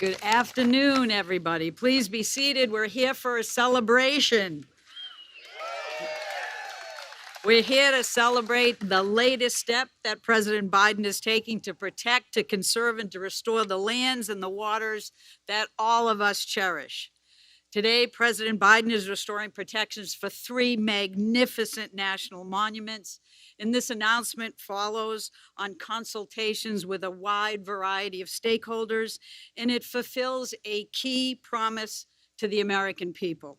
Good afternoon, everybody. Please be seated. We're here for a celebration. We're here to celebrate the latest step that President Biden is taking to protect, to conserve, and to restore the lands and the waters that all of us cherish. Today, President Biden is restoring protections for 3 magnificent national monuments, and this announcement follows on consultations with a wide variety of stakeholders, and it fulfills a key promise to the American people.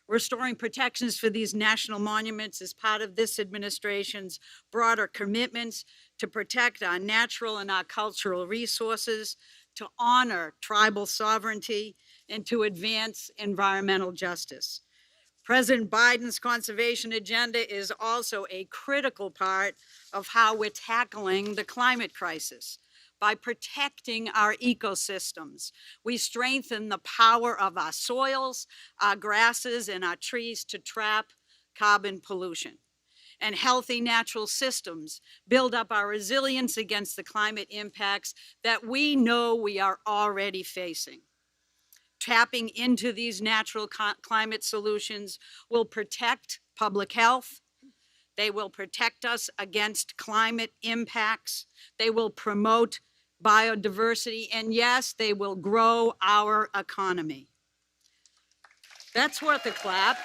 Restoring protections for these national monuments is part of this administration's broader commitments to protect our natural and our cultural resources, to honor tribal sovereignty, and to advance environmental justice. President Biden's conservation agenda is also a critical part of how we're tackling the climate crisis. By protecting our ecosystems, we strengthen the power of our soils, our grasses, and our trees to trap carbon pollution. And healthy natural systems build up our resilience against the climate impacts that we know we are already facing. Tapping into these natural climate solutions will protect public health. They will protect us against climate impacts. They will promote biodiversity, and yes, they will grow our economy. That's worth a clap.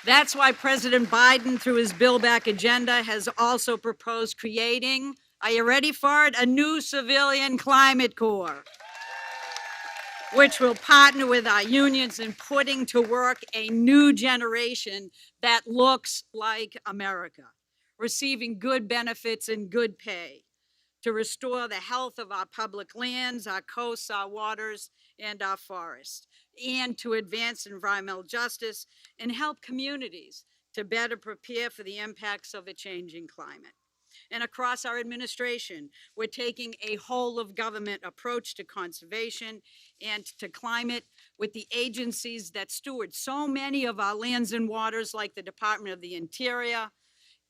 That's why President Biden, through his Build Back agenda, has also proposed creating, are you ready for it? A new civilian climate corps, which will partner with our unions in putting to work a new generation that looks like America, receiving good benefits and good pay, to restore the health of our public lands, our coasts, our waters, and our forests, and to advance environmental justice and help communities to better prepare for the impacts of a changing climate. And across our administration, we're taking a whole of government approach to conservation and to climate with the agencies that steward so many of our lands and waters, like the Department of the Interior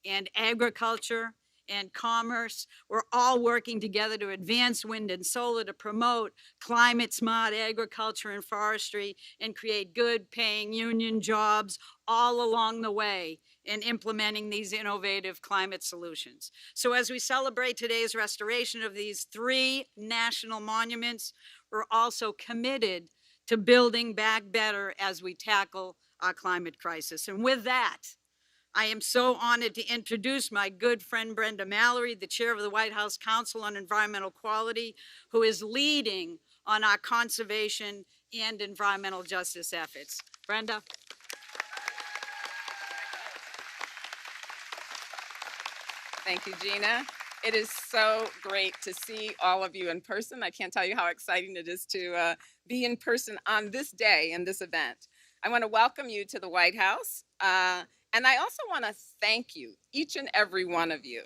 and Agriculture and Commerce. We're all working together to advance wind and solar, to promote climate smart agriculture and forestry, and create good paying union jobs all along the way in implementing these innovative climate solutions. So as we celebrate today's restoration of these 3 national monuments, we're also committed to building back better as we tackle our climate crisis. And with that, I am so honored to introduce my good friend Brenda Mallory, the chair of the White House Council on Environmental Quality, who is leading on our conservation and environmental justice efforts. Brenda. Thank you, Gina. It is so great to see all of you in person. I can't tell you how exciting it is to be in person on this day and this event. I want to welcome you to the White House. And I also want to thank you, each and every one of you,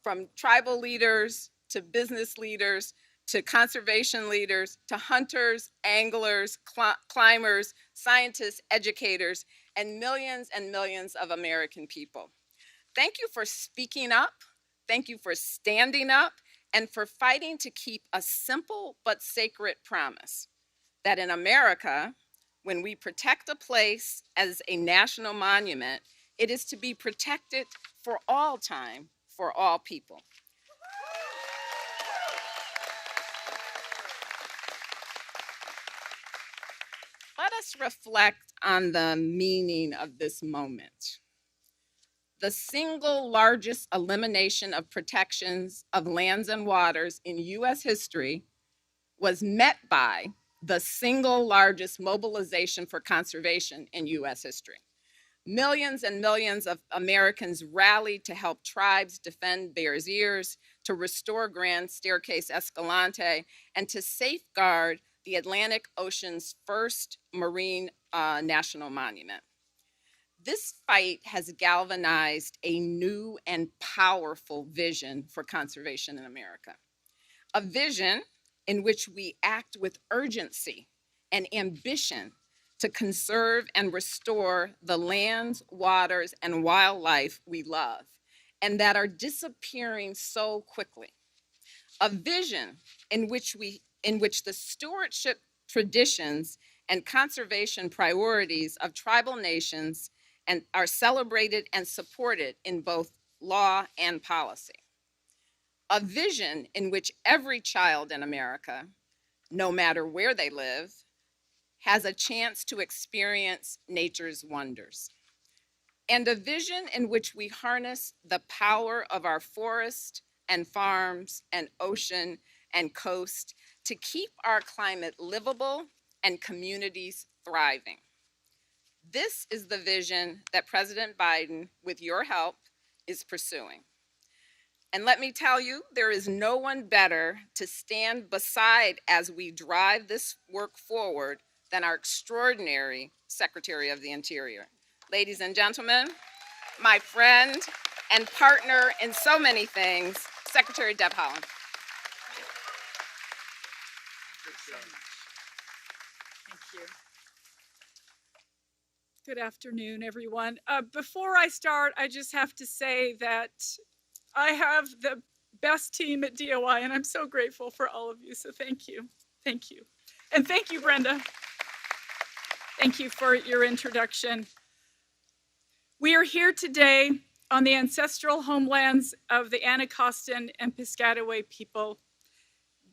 from tribal leaders to business leaders to conservation leaders to hunters, anglers, climbers, scientists, educators, and millions of American people. Thank you for speaking up. Thank you for standing up and for fighting to keep a simple but sacred promise that in America, when we protect a place as a national monument, it is to be protected for all time, for all people. Let us reflect on the meaning of this moment. The single largest elimination of protections of lands and waters in U.S. history was met by the single largest mobilization for conservation in U.S. history. Millions and millions of Americans rallied to help tribes defend Bears Ears, to restore Grand Staircase Escalante, and to safeguard the Atlantic Ocean's first marine national monument. This fight has galvanized a new and powerful vision for conservation in America. A vision in which we act with urgency and ambition to conserve and restore the lands, waters, and wildlife we love and that are disappearing so quickly. A vision in which we in which the stewardship traditions and conservation priorities of tribal nations and are celebrated and supported in both law and policy. A vision in which every child in America, no matter where they live, has a chance to experience nature's wonders. And a vision in which we harness the power of our forest and farms and ocean and coast to keep our climate livable and communities thriving. This is the vision that President Biden, with your help, is pursuing. And let me tell you, there is no one better to stand beside as we drive this work forward than our extraordinary Secretary of the Interior. Ladies and gentlemen, my friend and partner in so many things, Secretary Deb Haaland. Thank you. Good afternoon, everyone. Before I start, I just have to say that I have the best team at DOI, and I'm so grateful for all of you, so thank you. Thank you. And thank you, Brenda. Thank you for your introduction. We are here today on the ancestral homelands of the Anacostan and Piscataway people,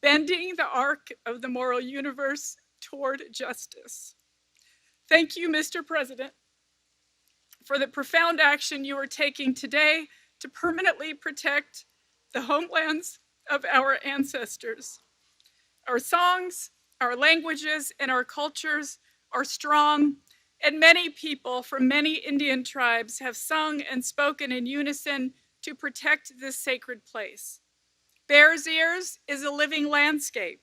bending the arc of the moral universe toward justice. Thank you, Mr. President, for the profound action you are taking today to permanently protect the homelands of our ancestors. Our songs, our languages, and our cultures are strong, and many people from many Indian tribes have sung and spoken in unison to protect this sacred place. Bears Ears is a living landscape.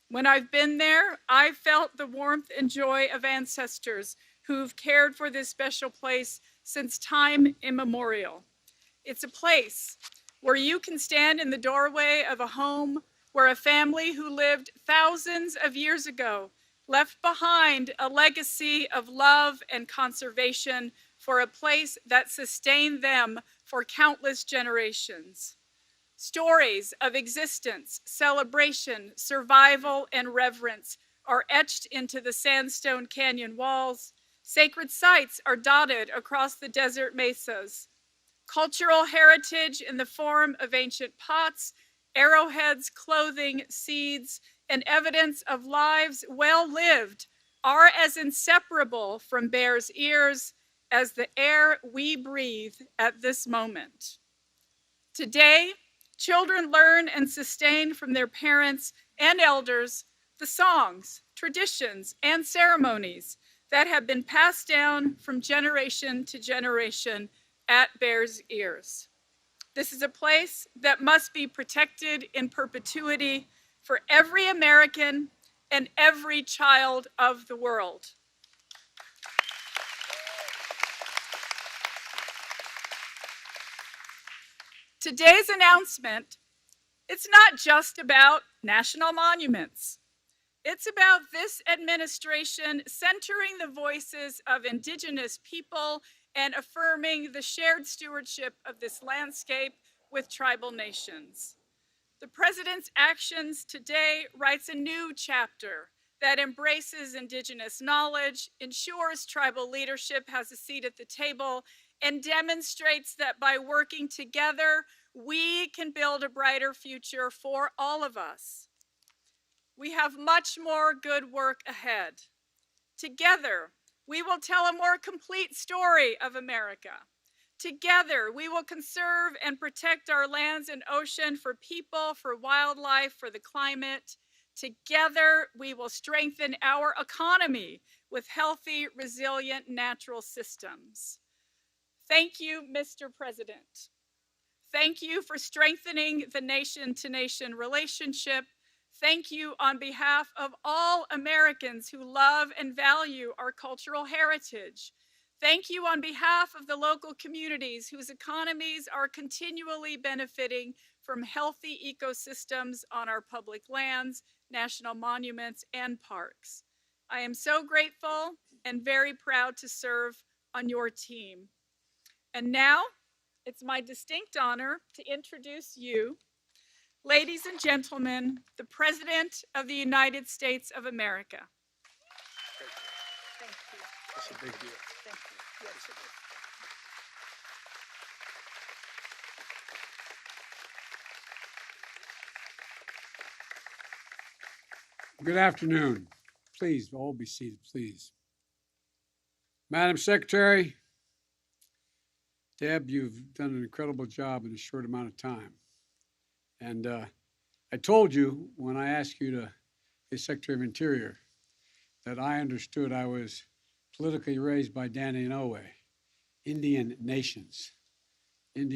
When I've been there, I've felt the warmth and joy of ancestors who've cared for this special place since time immemorial. It's a place where you can stand in the doorway of a home where a family who lived thousands of years ago left behind a legacy of love and conservation for a place that sustained them for countless generations. Stories of existence, celebration, survival, and reverence are etched into the sandstone canyon walls. Sacred sites are dotted across the desert mesas. Cultural heritage in the form of ancient pots, arrowheads, clothing, seeds, and evidence of lives well lived are as inseparable from Bears Ears as the air we breathe at this moment. Today, children learn and sustain from their parents and elders the songs, traditions, and ceremonies that have been passed down from generation to generation at Bears Ears. This is a place that must be protected in perpetuity for every American and every child of the world. Today's announcement, it's not just about national monuments. It's about this administration centering the voices of Indigenous people and affirming the shared stewardship of this landscape with tribal nations. The President's actions today writes a new chapter that embraces Indigenous knowledge, ensures tribal leadership has a seat at the table, and demonstrates that by working together, we can build a brighter future for all of us. We have much more good work ahead. Together, we will tell a more complete story of America. Together, we will conserve and protect our lands and ocean for people, for wildlife, for the climate. Together, we will strengthen our economy with healthy, resilient natural systems. Thank you, Mr. President. Thank you for strengthening the nation-to-nation relationship. Thank you on behalf of all Americans who love and value our cultural heritage. Thank you on behalf of the local communities whose economies are continually benefiting from healthy ecosystems on our public lands, national monuments, and parks. I am so grateful and very proud to serve on your team. And now, it's my distinct honor to introduce you Ladies and gentlemen, the President of the United States of America. Thank you. That's a big deal. Thank you. Yes, it is. Good afternoon. Please, all be seated, please. Madam Secretary, Deb, you've done an incredible job in a short amount of time. And I told you when I asked you to be Secretary of Interior that I understood I was politically raised by Danny and Owe, Indian nations. And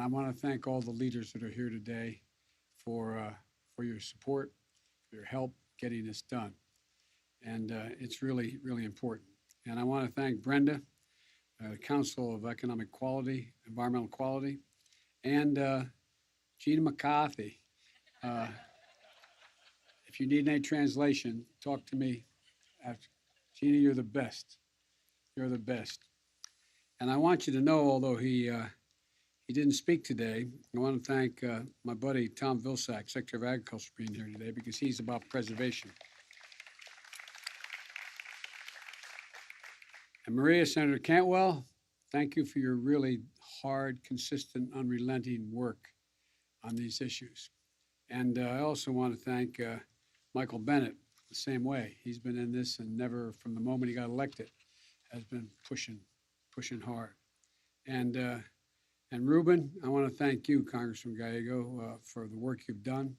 I want to thank all the leaders that are here today for your support, for your help getting this done. And it's really, really important. And I want to thank Brenda, the Council of Economic Quality, Environmental Quality, and Gina McCarthy. If you need any translation, talk to me after. Gina, you're the best. You're the best. And I want you to know, although he didn't speak today, I want to thank my buddy Tom Vilsack, Secretary of Agriculture, for being here today because he's about preservation. And Maria, Senator Cantwell, thank you for your really hard, consistent, unrelenting work on these issues. And I also want to thank Michael Bennett the same way. He's been in this and never, from the moment he got elected, has been pushing hard. And Ruben, I want to thank you, Congressman Gallego, for the work you've done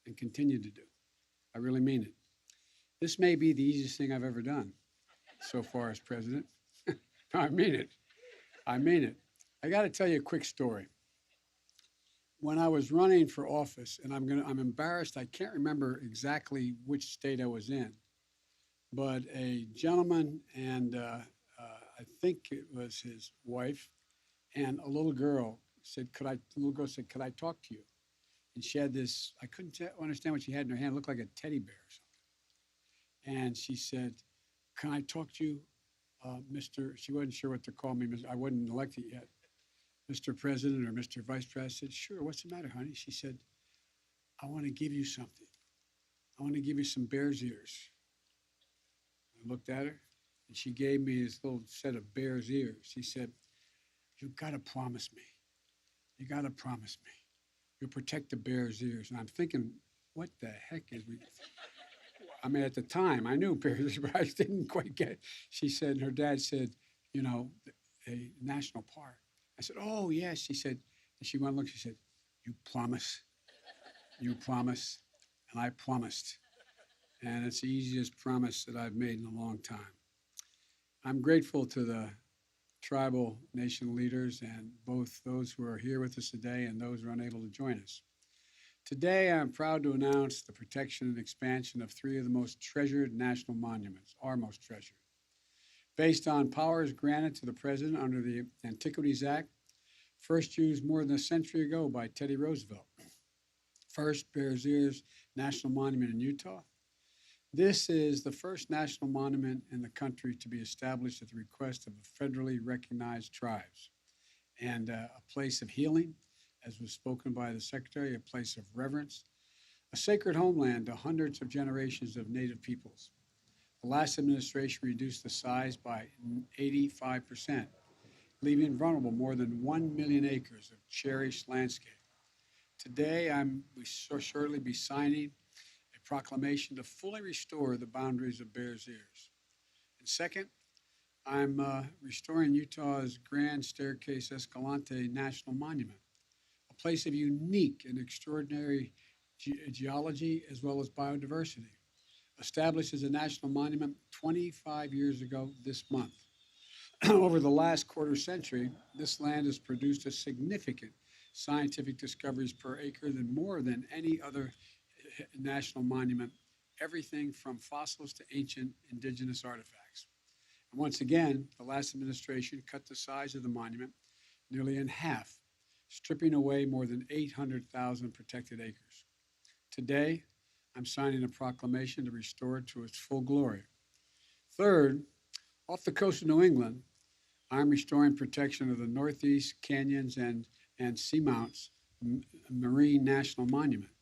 and continue to do. I really mean it. This may be the easiest thing I've ever done so far as president. I mean it. I mean it. I got to tell you a quick story. When I was running for office, and I'm embarrassed, I can't remember exactly which state I was in, but a gentleman and I think it was his wife and a little girl said, the little girl said, could I talk to you? And she had this, I couldn't understand what she had in her hand. It looked like a teddy bear or something. And she said, can I talk to you, she wasn't sure what to call me. I wasn't elected yet. Mr. President or Mr. Vice President. I said, sure, what's the matter, honey? She said, I want to give you something. I want to give you some bear's ears. I looked at her and she gave me this little set of bear's ears. She said, you got to promise me. You got to promise me. You'll protect the bear's ears. And I'm thinking, what the heck is we? I mean, at the time, I knew bear's ears, but I didn't quite get it. She said, and her dad said, you know, a national park. I said, oh, yes. She said, and she went and looked, she said, you promise? You promise? And I promised. And it's the easiest promise that I've made in a long time. I'm grateful to the tribal nation leaders and both those who are here with us today and those who are unable to join us. Today, I'm proud to announce the protection and expansion of three of the most treasured national monuments, our most treasured. Based on powers granted to the President under the Antiquities Act, first used more than a century ago by Teddy Roosevelt. First, Bears Ears National Monument in Utah. This is the first national monument in the country to be established at the request of the federally recognized tribes, and a place of healing, as was spoken by the Secretary, a place of reverence, a sacred homeland to hundreds of generations of Native peoples. The last administration reduced the size by 85%, leaving vulnerable more than 1 million acres of cherished landscape. Today, we shall shortly be signing a proclamation to fully restore the boundaries of Bears Ears. And second, I'm restoring Utah's Grand Staircase Escalante National Monument, a place of unique and extraordinary geology as well as biodiversity. Established as a national monument 25 years ago this month. Over the last quarter century, this land has produced a significant scientific discoveries per acre than more than any other national monument, everything from fossils to ancient indigenous artifacts. And once again, the last administration cut the size of the monument nearly in half, stripping away more than 800,000 protected acres. Today, I'm signing a proclamation to restore it to its full glory. Third, off the coast of New England, I'm restoring protection of the northeast canyons and seamounts marine national monument.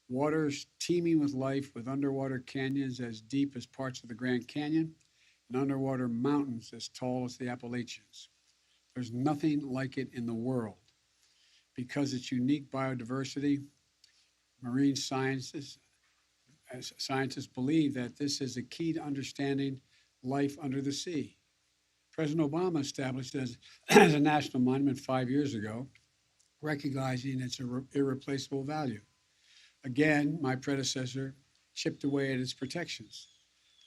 Waters teeming with life, with underwater canyons as deep as parts of the Grand Canyon and underwater mountains as tall as the Appalachians. There's nothing like it in the world. Because its unique biodiversity, marine scientists believe that this is a key to understanding life under the sea. President Obama established it as a national monument 5 years ago, recognizing its irreplaceable value. Again, my predecessor chipped away at its protections.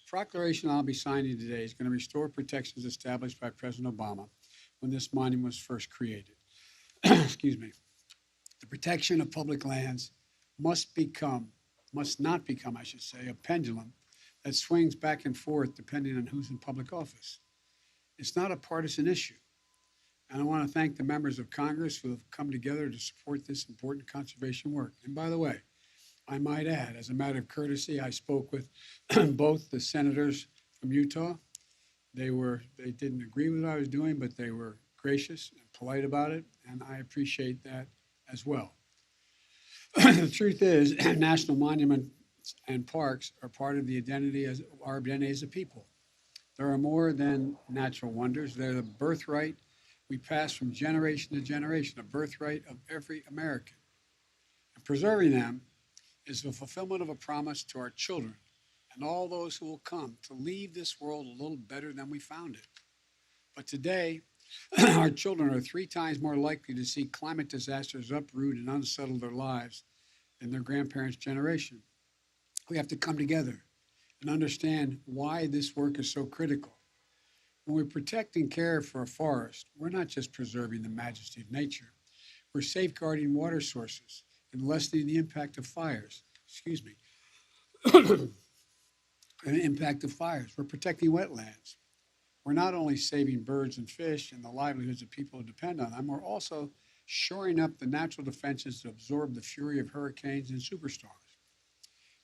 The proclamation I'll be signing today is going to restore protections established by President Obama when this monument was first created. Excuse me. The protection of public lands must not become, I should say, a pendulum that swings back and forth depending on who's in public office. It's not a partisan issue. And I want to thank the members of Congress who have come together to support this important conservation work. And by the way, I might add, as a matter of courtesy, I spoke with both the senators from Utah. They didn't agree with what I was doing, but they were gracious and polite about it, and I appreciate that as well. The truth is, national monuments and parks are part of our identity as a people. There are more than natural wonders. They're the birthright we pass from generation to generation, a birthright of every American. And preserving them is the fulfillment of a promise to our children and all those who will come to leave this world a little better than we found it. But today, our children are 3 times more likely to see climate disasters uproot and unsettle their lives than their grandparents' generation. We have to come together and understand why this work is so critical. When we protect and care for a forest, we're not just preserving the majesty of nature. We're safeguarding water sources and lessening the impact of fires. The impact of fires. We're protecting wetlands. We're not only saving birds and fish and the livelihoods of people who depend on them, we're also shoring up the natural defenses to absorb the fury of hurricanes and superstorms.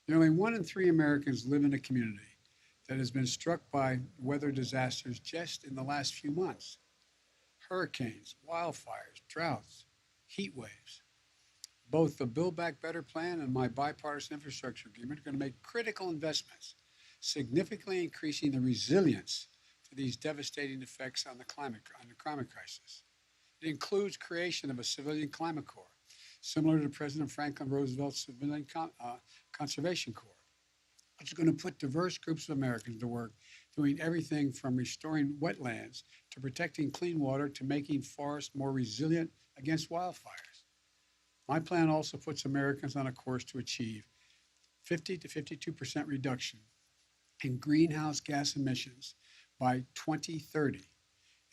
Nearly 1 in 3 Americans live in a community that has been struck by weather disasters just in the last few months. Hurricanes, wildfires, droughts, heat waves. Both the Build Back Better plan and my bipartisan infrastructure agreement are going to make critical investments, significantly increasing the resilience to these devastating effects on the climate crisis. It includes creation of a civilian climate corps, similar to President Franklin Roosevelt's Civilian Conservation Corps, which is going to put diverse groups of Americans to work doing everything from restoring wetlands to protecting clean water to making forests more resilient against wildfires. My plan also puts Americans on a course to achieve 50 to 52% reduction in greenhouse gas emissions by 2030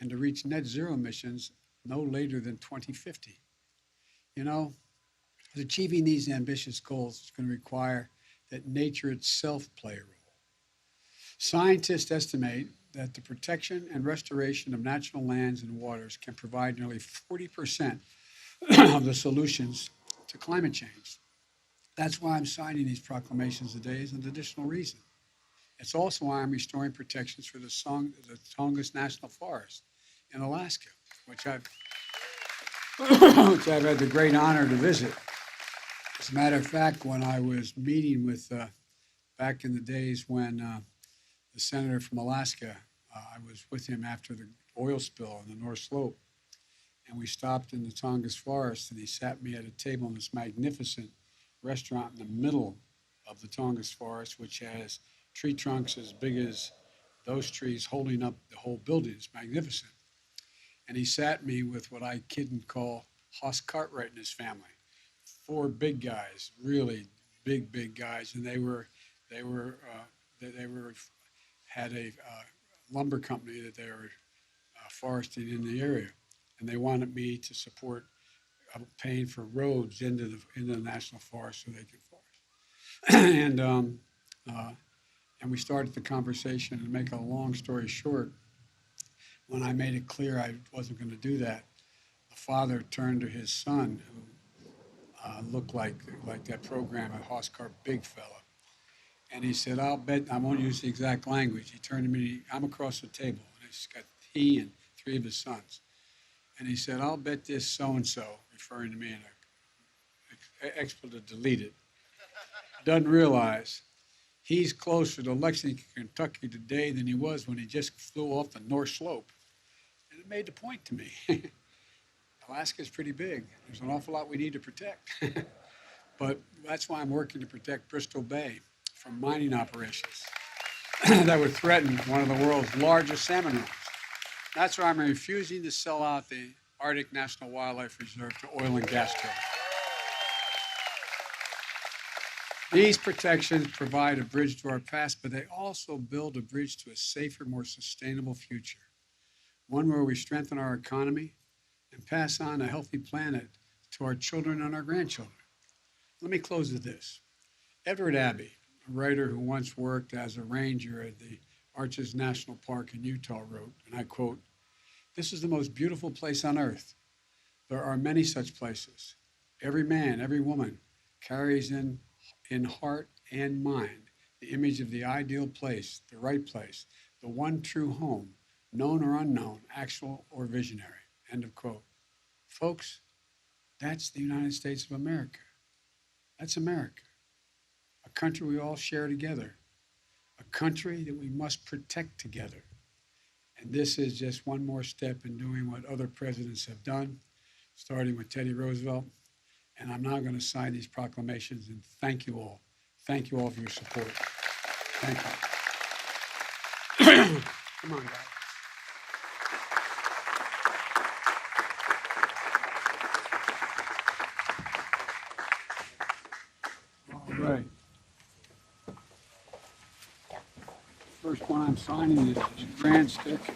and to reach net zero emissions no later than 2050. You know, achieving these ambitious goals is going to require that nature itself play a role. Scientists estimate that the protection and restoration of natural lands and waters can provide nearly 40% of the solutions to climate change. That's why I'm signing these proclamations today as an additional reason. It's also why I'm restoring protections for the Tongass National Forest in Alaska, which I've had the great honor to visit. As a matter of fact, when I was meeting with, back in the days when the senator from Alaska, I was with him after the oil spill on the North Slope, and we stopped in the Tongass Forest, and he sat me at a table in this magnificent restaurant in the middle of the Tongass Forest, which has tree trunks as big as those trees holding up the whole building. It's magnificent. And he sat me with what I kid and call Hoss Cartwright and his family. 4 big guys, really big guys, and they had a lumber company that they were foresting in the area, and they wanted me to support paying for roads into the national forest so they could forest. And we started the conversation. And to make a long story short, when I made it clear I wasn't going to do that, the father turned to his son, who looked like that program at Hoskart, big fella. And he said, I'll bet, I won't use the exact language. He turned to me, I'm across the table. And he's got he and 3 of his sons. And he said, I'll bet this so-and-so, referring to me, and expletive deleted, doesn't realize he's closer to Lexington, Kentucky today than he was when he just flew off the North Slope. And it made the point to me. Alaska's pretty big. There's an awful lot we need to protect. But that's why I'm working to protect Bristol Bay from mining operations that would threaten one of the world's largest salmon runs. That's why I'm refusing to sell out the Arctic National Wildlife Reserve to oil and gas drillers. These protections provide a bridge to our past, but they also build a bridge to a safer, more sustainable future. One where we strengthen our economy and pass on a healthy planet to our children and our grandchildren. Let me close with this. Edward Abbey, a writer who once worked as a ranger at the Arches National Park in Utah, wrote, and I quote, "This is the most beautiful place on earth. There are many such places. Every man, every woman carries in heart and mind the image of the ideal place, the right place, the one true home, known or unknown, actual or visionary." End of quote. Folks, that's the United States of America. That's America, a country we all share together, a country that we must protect together. And this is just one more step in doing what other presidents have done, starting with Teddy Roosevelt. And I'm now going to sign these proclamations and thank you all. Thank you all for your support. Thank you. Come on, guys. All right. First one I'm signing is this grand staircase.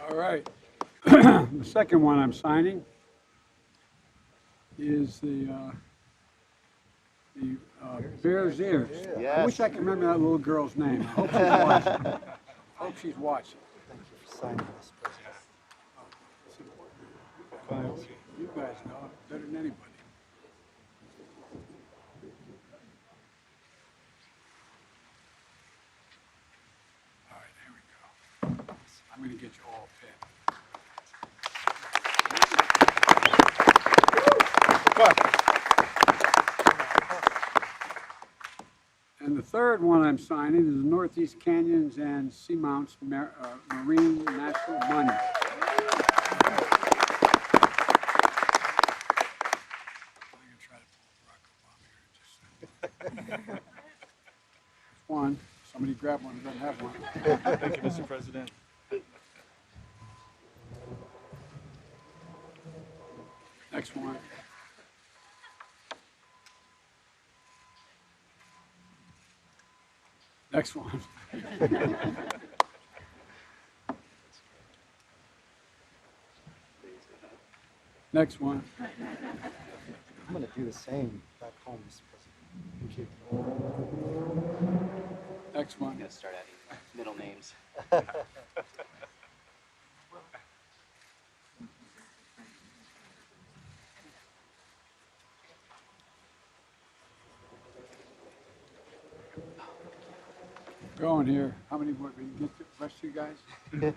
All right. The second one I'm signing is the Bear's Ears. I wish I could remember that little girl's name. I hope she's watching. I hope she's watching. Thank you for signing this, President. It's important. You guys know it better than anybody. All right, there we go. I'm going to get you all pinned. And the third one I'm signing is the Northeast Canyons and Seamounts Marine National Monument. I'm going to try to pull Barack Obama here in just a second. One. Somebody grab one who doesn't have one. Thank you, Mr. President. Next one. Next one. Next one. I'm going to do the same back home, Mr. President. Thank you. Next one. I'm gonna start adding middle names. Going here. How many more? We can get the rest of you guys? Did you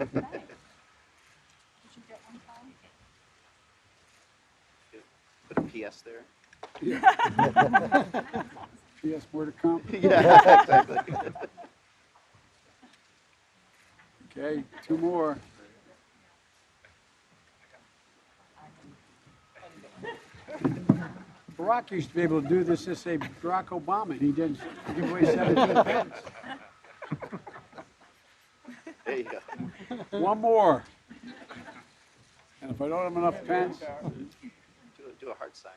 get one, Tom? Put a PS there. Yeah. P.S. more to come? Yeah, exactly. Okay, two more. Barack used to be able to do this to say Barack Obama, and he didn't give away 17 pence. There you go. One more. And if I don't have enough pens, Do a heart sign.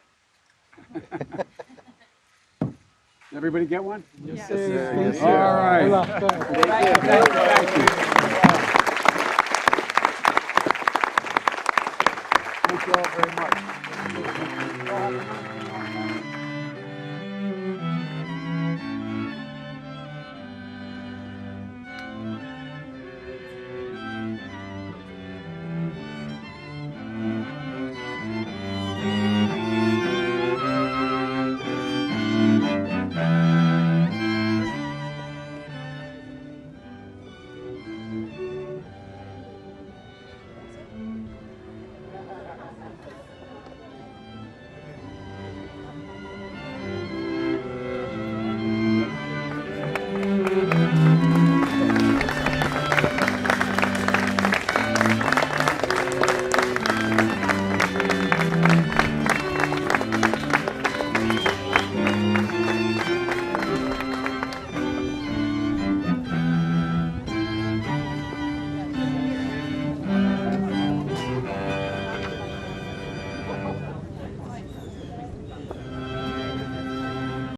everybody get one? Yes, sir. Yes, All right. sir. Thank you.